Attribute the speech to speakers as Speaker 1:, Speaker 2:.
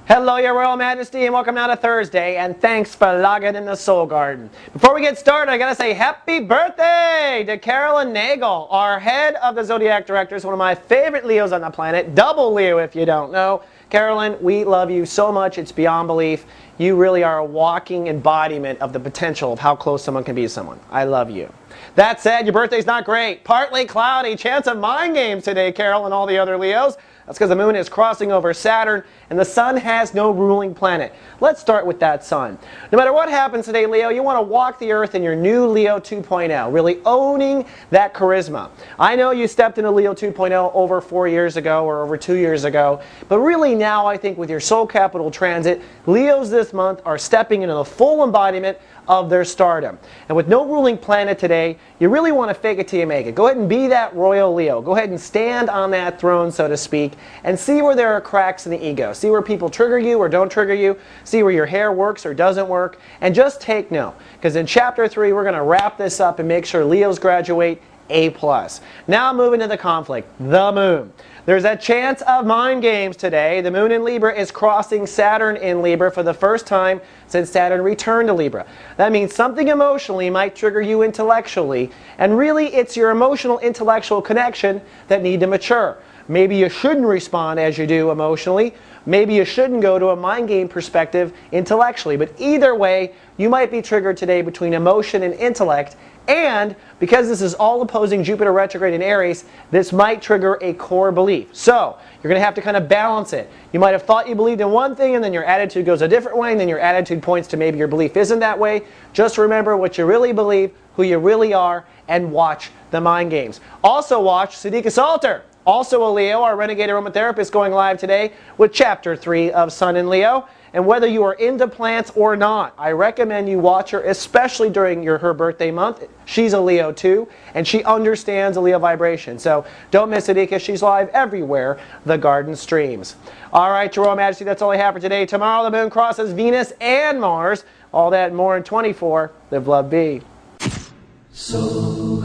Speaker 1: Hello, Your Royal Majesty, and welcome now to Thursday, and thanks for logging in the Soul Garden. Before we get started, I gotta say happy birthday to Carolyn Nagel, our head of the Zodiac Directors, one of my favorite Leos on the planet, double Leo if you don't know. Carolyn, we love you so much, it's beyond belief. You really are a walking embodiment of the potential of how close someone can be to someone. I love you. That said, your birthday's not great. Partly cloudy, chance of mind games today, Carol and all the other Leos. That's because the moon is crossing over Saturn and the sun has no ruling planet. Let's start with that sun. No matter what happens today, Leo, you want to walk the earth in your new Leo 2.0, really owning that charisma. I know you stepped into Leo 2.0 over 4 years ago or over 2 years ago, but really now I think with your soul capital transit, Leos this month are stepping into the full embodiment of their stardom. And with no ruling planet today, you really want to fake it till you make it. Go ahead and be that royal Leo. Go ahead and stand on that throne, so to speak, and see where there are cracks in the ego. See where people trigger you or don't trigger you. See where your hair works or doesn't work. And just take note, because in Chapter 3, we're going to wrap this up and make sure Leos graduate A+. Now moving to the conflict, the moon. There's a chance of mind games today. The moon in Libra is crossing Saturn in Libra for the first time since Saturn returned to Libra. That means something emotionally might trigger you intellectually, and really it's your emotional intellectual connection that need to mature. Maybe you shouldn't respond as you do emotionally. Maybe you shouldn't go to a mind game perspective intellectually. But either way, you might be triggered today between emotion and intellect. And because this is all opposing Jupiter retrograde in Aries, this might trigger a core belief. So you're going to have to kind of balance it. You might have thought you believed in one thing and then your attitude goes a different way, and then your attitude points to maybe your belief isn't that way. Just remember what you really believe, who you really are, and watch the mind games. Also watch Siddiqa Salter, also a Leo, our renegade aromatherapist, going live today with Chapter 3 of Sun in Leo. And whether you are into plants or not, I recommend you watch her, especially during her birthday month. She's a Leo too, and she understands the Leo vibration. So don't miss Siddiqa. She's live everywhere the garden streams. All right, Your Royal Majesty, that's all I have for today. Tomorrow the moon crosses Venus and Mars. All that and more in 24. Live, love, be. So